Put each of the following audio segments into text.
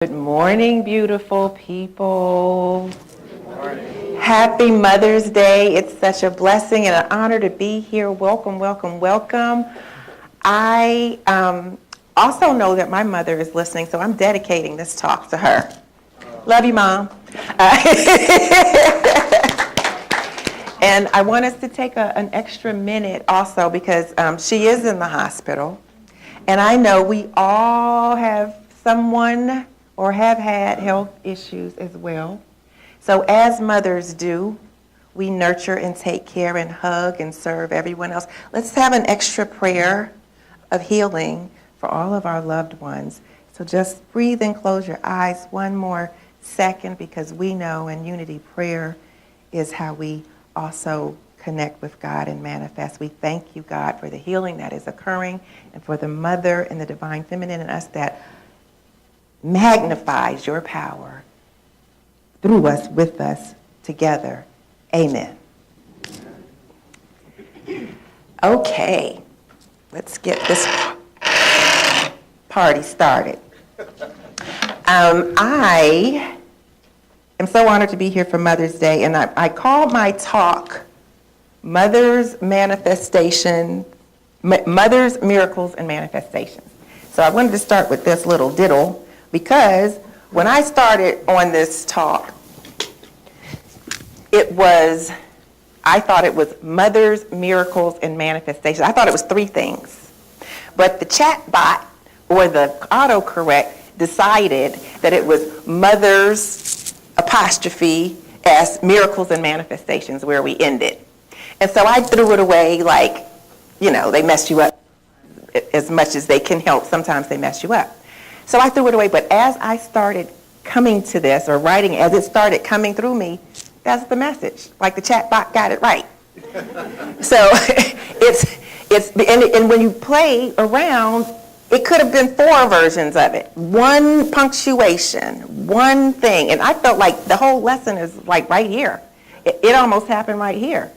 Good morning, beautiful people. Good morning. Happy Mother's Day. It's such a blessing and an honor to be here. Welcome, welcome, welcome. I also know that my mother is listening, so I'm dedicating this talk to her. Love you, Mom. And I want us to take an extra minute also because she is in the hospital. And I know we all have someone or have had health issues as well. So as mothers do, we nurture and take care and hug and serve everyone else. Let's have an extra prayer of healing for all of our loved ones. So just breathe and close your eyes one more second, because we know in unity prayer is how we also connect with God and manifest. We thank you, God, for the healing that is occurring and for the mother and the divine feminine in us that magnifies your power through us, with us, together. Amen. Okay, let's get this party started. I am so honored to be here for Mother's Day, and I call my talk Mother's Manifestation, Mother's Miracles and Manifestations. So I wanted to start with this little diddle, because when I started on this talk, I thought it was Mother's Miracles and Manifestations. I thought it was three things. But the chat bot or the autocorrect decided that it was Mother's apostrophe S Miracles and Manifestations, where we ended. And so I threw it away like, they mess you up as much as they can help. Sometimes they mess you up. So I threw it away, but as I started coming to this, or writing, as it started coming through me, that's the message. Like the chat bot got it right. So and when you play around, it could have been 4 versions of it. One punctuation, one thing. And I felt like the whole lesson is like right here. It almost happened right here.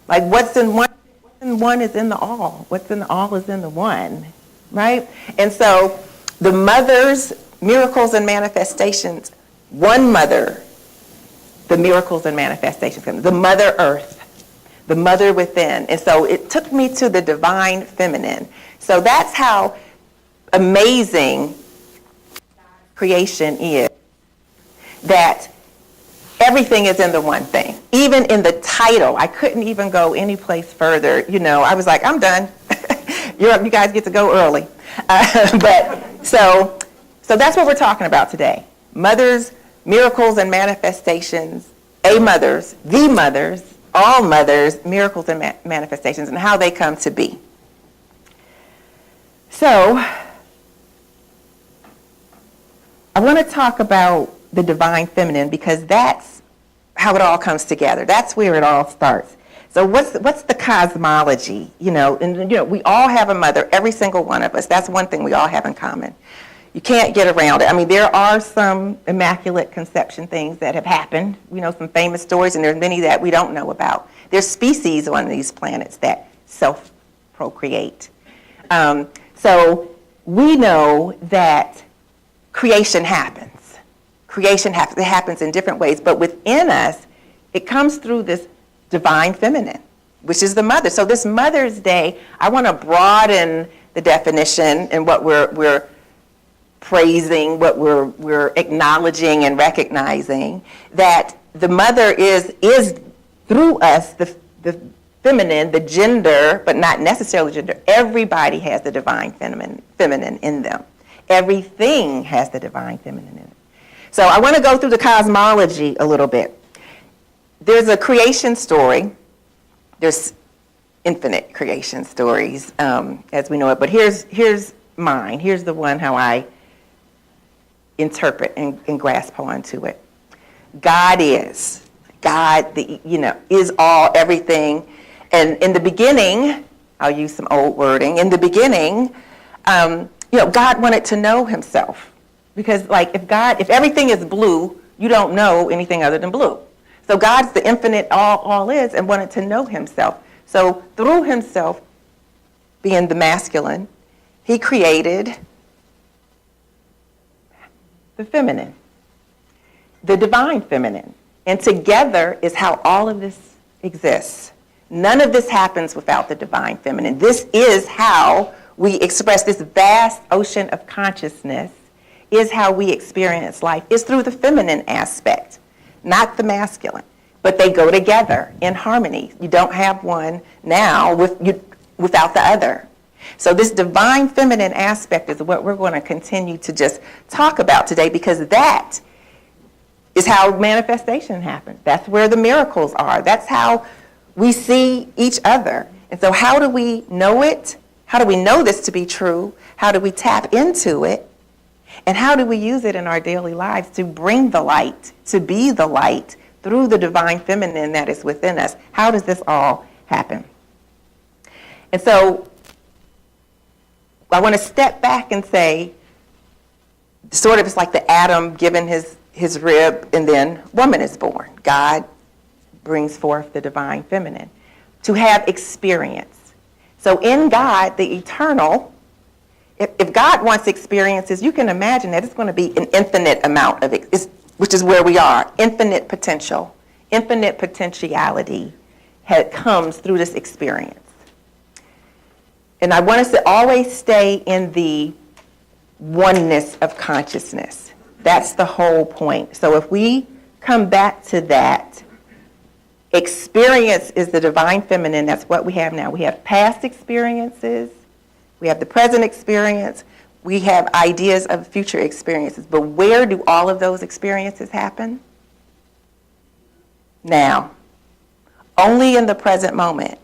Like what's in one is in the all. What's in the all is in the one, right? And so the Mother's Miracles and Manifestations, one mother, the miracles and manifestations, the Mother Earth, the mother within. And so it took me to the divine feminine. So that's how amazing creation is, that everything is in the one thing. Even in the title, I couldn't even go any place further. I was like, I'm done. You guys get to go early. So that's what we're talking about today. Mothers, miracles and manifestations, the mothers, all mothers, miracles and manifestations, and how they come to be. So I want to talk about the divine feminine, because that's how it all comes together. That's where it all starts. So what's the cosmology? We all have a mother, every single one of us. That's one thing we all have in common. You can't get around it. I mean, there are some immaculate conception things that have happened, some famous stories, and there's many that we don't know about. There's species on these planets that self-procreate. So we know that creation happens. Creation happens. It happens in different ways, but within us, it comes through this divine feminine, which is the mother. So this Mother's Day, I want to broaden the definition and what we're praising, what we're acknowledging and recognizing, that the mother is through us the feminine, the gender, but not necessarily gender. Everybody has the divine feminine in them. Everything has the divine feminine in it. So I want to go through the cosmology a little bit. There's a creation story. There's infinite creation stories, as we know it. But here's mine. Here's the one how I interpret and grasp onto it. God is. God, is all, everything. And in the beginning, I'll use some old wording. In the beginning, God wanted to know himself. Because if everything is blue, you don't know anything other than blue. So God's the infinite all is, and wanted to know himself. So through himself being the masculine, he created the feminine, the divine feminine. And together is how all of this exists. None of this happens without the divine feminine. This is how we express this vast ocean of consciousness, is how we experience life, is through the feminine aspect, not the masculine. But they go together in harmony. You don't have one now without the other. So this divine feminine aspect is what we're going to continue to just talk about today, because that is how manifestation happens. That's where the miracles are. That's how we see each other. And so how do we know it? How do we know this to be true? How do we tap into it? And how do we use it in our daily lives to bring the light, to be the light through the divine feminine that is within us? How does this all happen? And so I want to step back and say, sort of it's like the Adam given his rib, and then woman is born. God brings forth the divine feminine to have experience. So in God, the eternal, if God wants experiences, you can imagine that it's going to be an infinite amount of it, which is where we are, infinite potential, infinite potentiality comes through this experience. And I want us to always stay in the oneness of consciousness. That's the whole point. So if we come back to that, experience is the divine feminine. That's what we have now. We have past experiences. We have the present experience. We have ideas of future experiences. But where do all of those experiences happen? Now. Only in the present moment.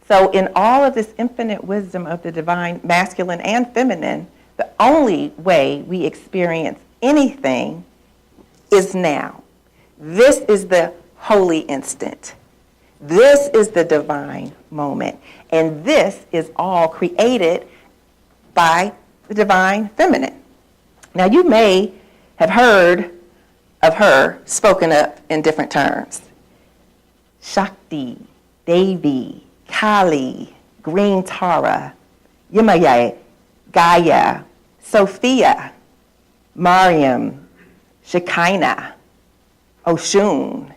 So in all of this infinite wisdom of the divine masculine and feminine, the only way we experience anything is now. This is the holy instant. This is the divine moment. And this is all created by the divine feminine. Now you may have heard of her spoken up in different terms. Shakti, Devi, Kali, Green Tara, Yemaya, Gaia, Sophia, Mariam, Shekhinah, Oshun.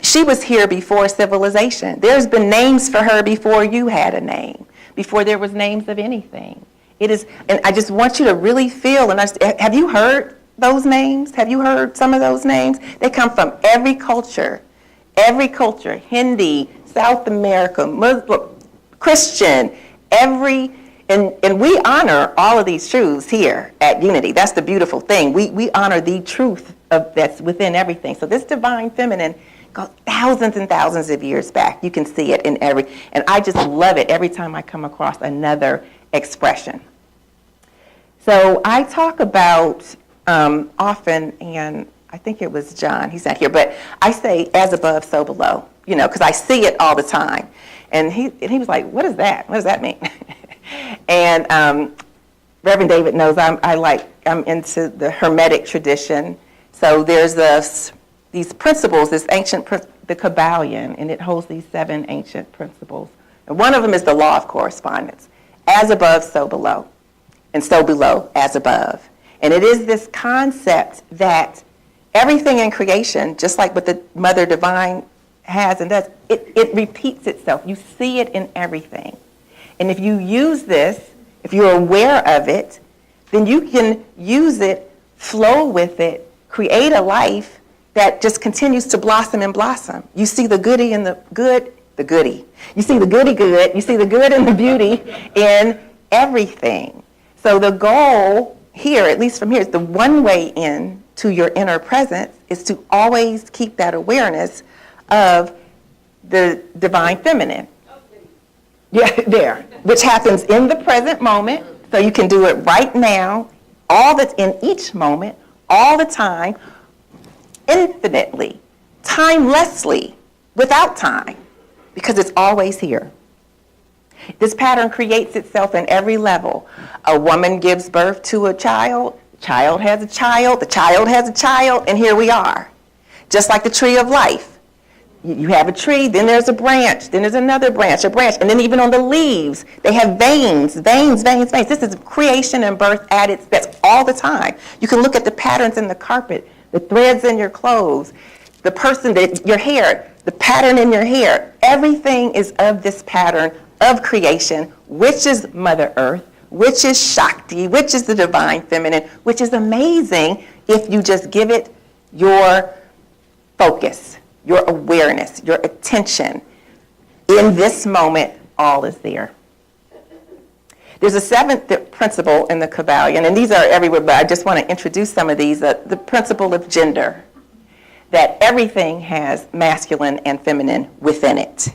She was here before civilization. There's been names for her before you had a name, before there was names of anything. It is, and I just want you to really feel, and have you heard those names? Have you heard some of those names? They come from every culture, Hindi, South America, Muslim, Christian, and we honor all of these truths here at Unity. That's the beautiful thing. We honor the truth that's within everything. So this divine feminine goes thousands and thousands of years back. You can see it in and I just love it every time I come across another expression. So I talk about often, and I think it was John, he's not here, but I say as above, so below, because I see it all the time. And he was like, what is that? What does that mean? And Reverend David knows I'm into the Hermetic tradition. So there's these principles, this ancient, the Kabbalion, and it holds these 7 ancient principles. And one of them is the law of correspondence. As above, so below. And so below, as above. And it is this concept that everything in creation, just like what the Mother Divine has and does, it repeats itself. You see it in everything. And if you use this, if you're aware of it, then you can use it, flow with it, create a life that just continues to blossom and blossom. You see the goody and the goody. You see the goody good, you see the good and the beauty in everything. So the goal here, at least from here, is the one way in to your inner presence is to always keep that awareness of the divine feminine. Yeah, there, which happens in the present moment. So you can do it right now, all that's in each moment, all the time, infinitely, timelessly, without time, because it's always here. This pattern creates itself in every level. A woman gives birth to a child has a child, the child has a child, and here we are. Just like the tree of life. You have a tree, then there's a branch, then there's another branch, a branch, and then even on the leaves, they have veins. This is creation and birth at its best all the time. You can look at the patterns in the carpet, the threads in your clothes, your hair, the pattern in your hair. Everything is of this pattern of creation, which is Mother Earth, which is Shakti, which is the divine feminine, which is amazing if you just give it your focus, your awareness, your attention. In this moment, all is there. There's a seventh principle in the Kabbalion, and these are everywhere, but I just want to introduce some of these. The principle of gender, that everything has masculine and feminine within it.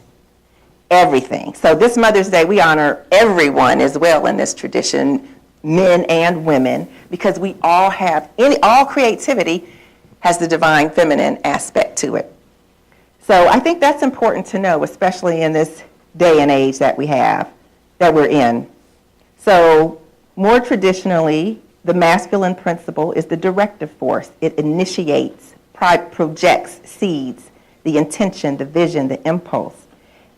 Everything. So this Mother's Day, we honor everyone as well in this tradition, men and women, because we all have, all creativity has the divine feminine aspect to it. So I think that's important to know, especially in this day and age that we're in. So more traditionally, the masculine principle is the directive force. It initiates, projects, seeds, the intention, the vision, the impulse.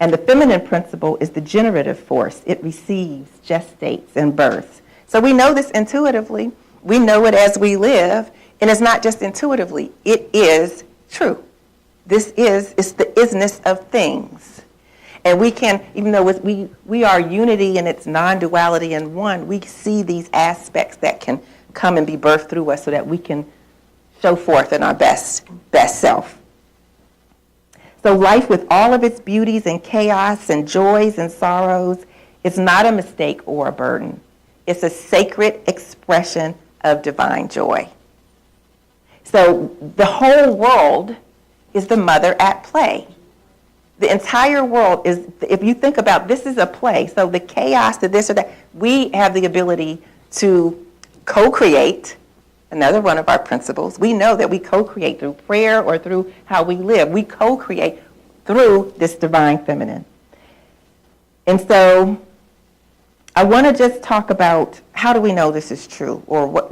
And the feminine principle is the generative force. It receives, gestates, and births. So we know this intuitively. We know it as we live. And it's not just intuitively. It is true. It's the isness of things. And we can, even though we are unity in its non-duality in one, we see these aspects that can come and be birthed through us so that we can show forth in our best self. So life with all of its beauties and chaos and joys and sorrows is not a mistake or a burden. It's a sacred expression of divine joy. So the whole world is the mother at play. The entire world is, if you think about this is a play, so the chaos, the this or that, we have the ability to co-create. Another one of our principles, we know that we co-create through prayer or through how we live. We co-create through this divine feminine. And so I want to just talk about how do we know this is true, or what,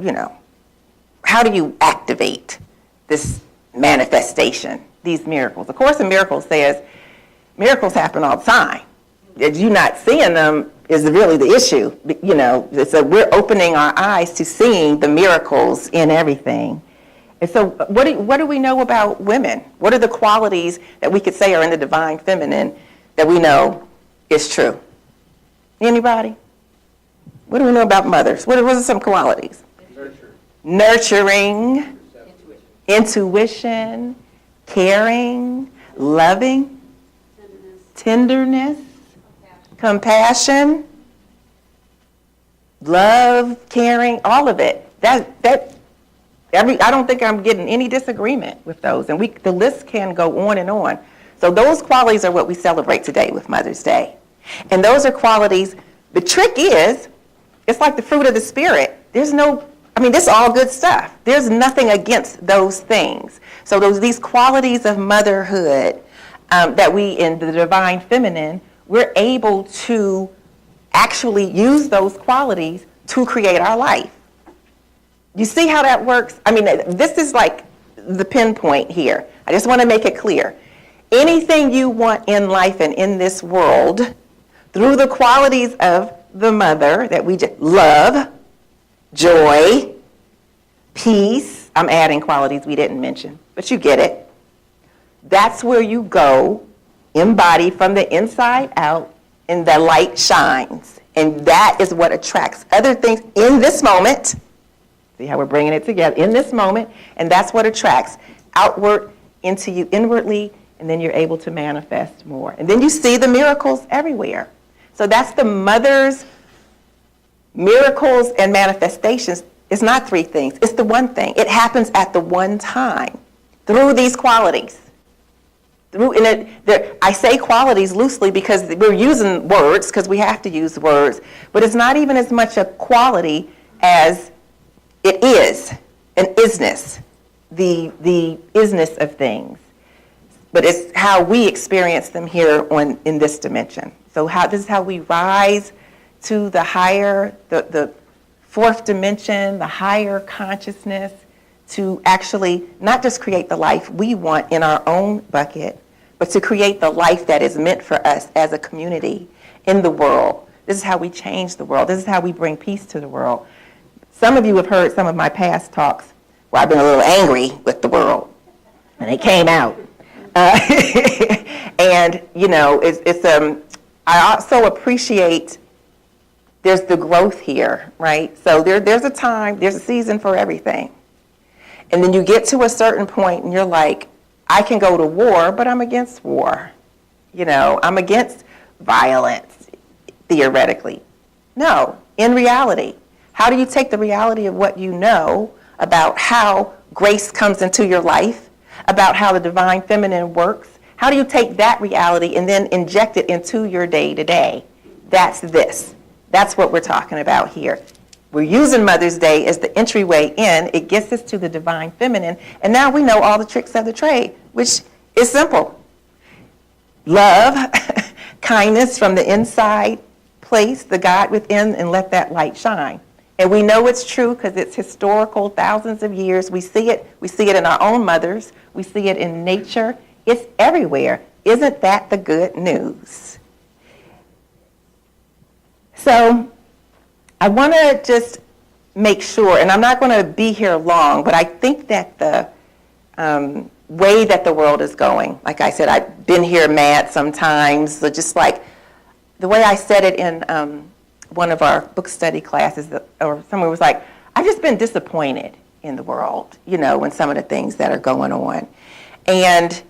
how do you activate this manifestation, these miracles? A Course in Miracles says miracles happen all the time. You not seeing them is really the issue. So we're opening our eyes to seeing the miracles in everything. And so what do we know about women? What are the qualities that we could say are in the divine feminine that we know is true? Anybody? What do we know about mothers? What are some qualities? Nurturing, intuition, caring, loving, tenderness, compassion, love, caring, all of it. I don't think I'm getting any disagreement with those. And the list can go on and on. So those qualities are what we celebrate today with Mother's Day. And those are qualities. The trick is, it's like the fruit of the Spirit. This is all good stuff. There's nothing against those things. So these qualities of motherhood that we, in the divine feminine, we're able to actually use those qualities to create our life. You see how that works? This is like the pinpoint here. I just want to make it clear. Anything you want in life and in this world, through the qualities of the mother that we just love, joy, peace, I'm adding qualities we didn't mention, but you get it. That's where you go, embody from the inside out, and the light shines. And that is what attracts other things in this moment. See how we're bringing it together? In this moment, and that's what attracts outward into you inwardly, and then you're able to manifest more. And then you see the miracles everywhere. So that's the mother's miracles and manifestations. It's not three things. It's the one thing. It happens at the one time through these qualities. I say qualities loosely because we're using words, because we have to use words, but it's not even as much a quality as it is an isness, the isness of things. But it's how we experience them here in this dimension. So this is how we rise to the higher, the fourth dimension, the higher consciousness, to actually not just create the life we want in our own bucket, but to create the life that is meant for us as a community in the world. This is how we change the world. This is how we bring peace to the world. Some of you have heard some of my past talks where I've been a little angry with the world, and it came out. And, you know, I also appreciate there's the growth here, right? So there's a time, there's a season for everything. And then you get to a certain point and you're like, I can go to war, but I'm against war. You know, I'm against violence, theoretically. No, in reality. How do you take the reality of what you know about how grace comes into your life, about how the divine feminine works? How do you take that reality and then inject it into your day-to-day? That's this. That's what we're talking about here. We're using Mother's Day as the entryway in. It gets us to the divine feminine. And now we know all the tricks of the trade, which is simple. Love, kindness from the inside place, the God within, and let that light shine. And we know it's true because it's historical, thousands of years. We see it in our own mothers. We see it in nature. It's everywhere. Isn't that the good news? So I want to just make sure, and I'm not going to be here long, but I think that the way that the world is going, like I said, I've been here mad sometimes, so just like the way I said it in one of our book study classes, or someone was like, I've just been disappointed in the world, you know, in some of the things that are going on. And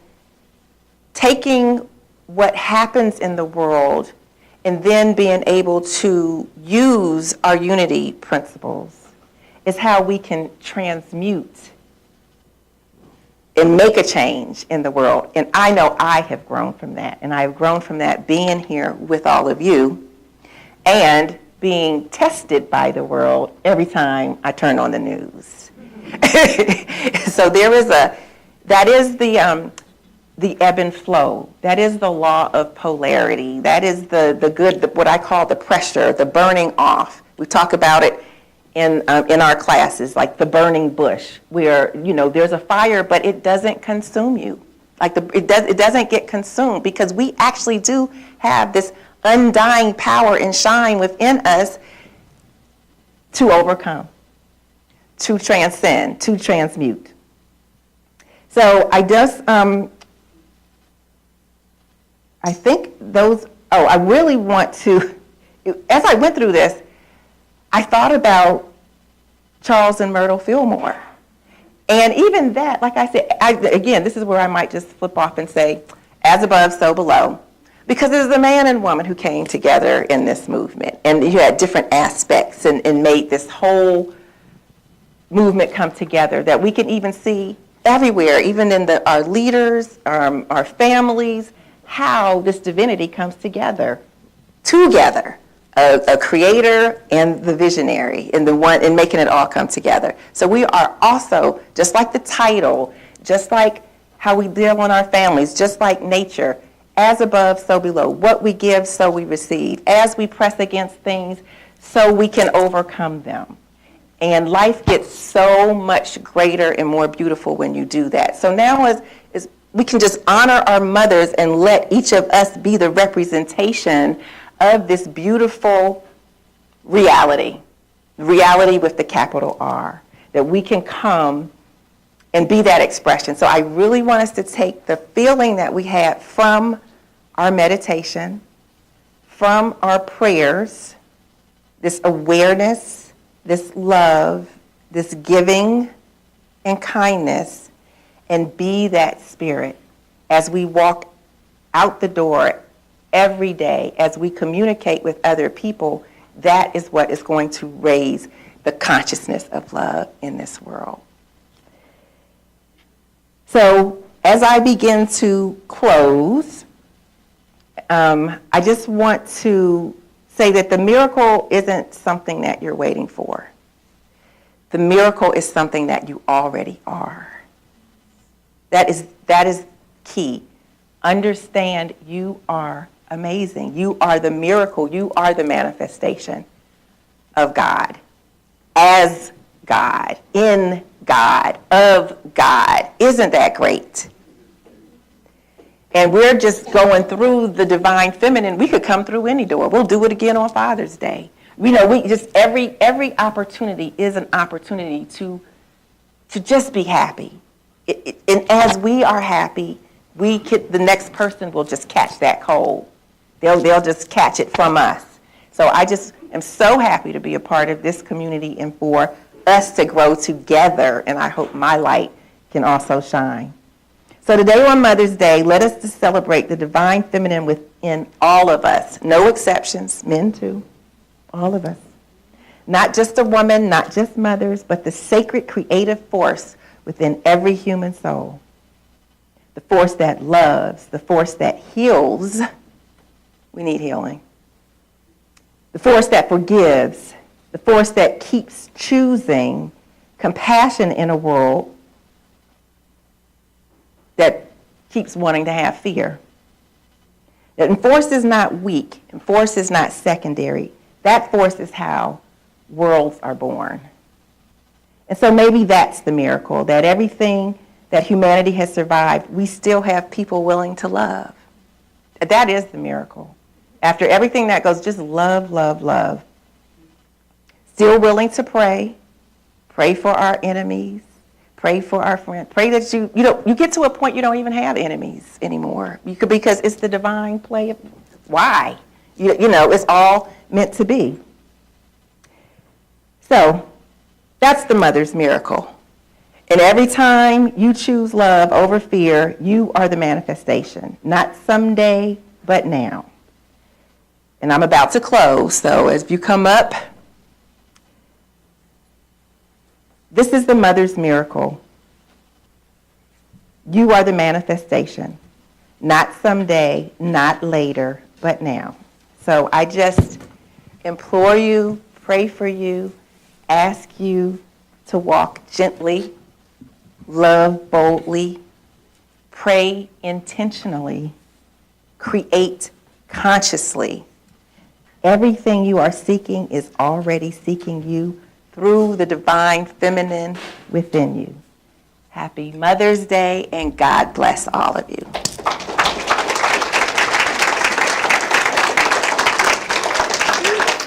taking what happens in the world and then being able to use our unity principles is how we can transmute and make a change in the world. And I know I have grown from that. And I've grown from that being here with all of you and being tested by the world every time I turn on the news. So that is the ebb and flow. That is the law of polarity. That is the good, what I call the pressure, the burning off. We talk about it in our classes, like the burning bush, where, you know, there's a fire, but it doesn't consume you. Like it doesn't get consumed, because we actually do have this undying power and shine within us to overcome, to transcend, to transmute. So I think I really want to, as I went through this, I thought about Charles and Myrtle Fillmore. And even that, like I said, again, this is where I might just flip off and say, as above, so below. Because it was a man and woman who came together in this movement. And you had different aspects and made this whole movement come together that we can even see everywhere, even in our leaders, our families, how this divinity comes together. A creator and the visionary, and making it all come together. So we are also, just like the title, just like how we deal in our families, just like nature, as above, so below. What we give, so we receive. As we press against things, so we can overcome them. And life gets so much greater and more beautiful when you do that. So now is we can just honor our mothers and let each of us be the representation of this beautiful reality with the capital R, that we can come and be that expression. So I really want us to take the feeling that we had from our meditation, from our prayers, this awareness, this love, this giving and kindness, and be that spirit as we walk out the door every day, as we communicate with other people. That is what is going to raise the consciousness of love in this world. So as I begin to close, I just want to say that the miracle isn't something that you're waiting for. The miracle is something that you already are. That is key. Understand you are amazing. You are the miracle. You are the manifestation of God, as God, in God, of God. Isn't that great? and we're just going through the divine feminine, we could come through any door. We'll do it again on Father's Day. We just every opportunity is an opportunity to just be happy. And as we are happy, the next person will just catch that cold. They'll just catch it from us. So I just am so happy to be a part of this community and for us to grow together, and I hope my light can also shine. So today on Mother's Day, let us just celebrate the divine feminine within all of us. No exceptions, men too, all of us. Not just a woman, not just mothers, but the sacred creative force within every human soul. The force that loves, the force that heals. We need healing. The force that forgives, the force that keeps choosing compassion in a world that keeps wanting to have fear. And force is not weak, and force is not secondary. That force is how worlds are born. And so maybe that's the miracle, that everything that humanity has survived, we still have people willing to love. That is the miracle. After everything that goes, just love, love, love. Still willing to pray for our enemies, pray for our friends. Pray that you get to a point you don't even have enemies anymore. Because it's the divine play of why. It's all meant to be. So that's the mother's miracle. And every time you choose love over fear, you are the manifestation. Not someday, but now. And I'm about to close, so as you come up, this is the mother's miracle. You are the manifestation. Not someday, not later, but now. So I just implore you, pray for you, ask you to walk gently, love boldly, pray intentionally, create consciously. Everything you are seeking is already seeking you through the divine feminine within you. Happy Mother's Day, and God bless all of you.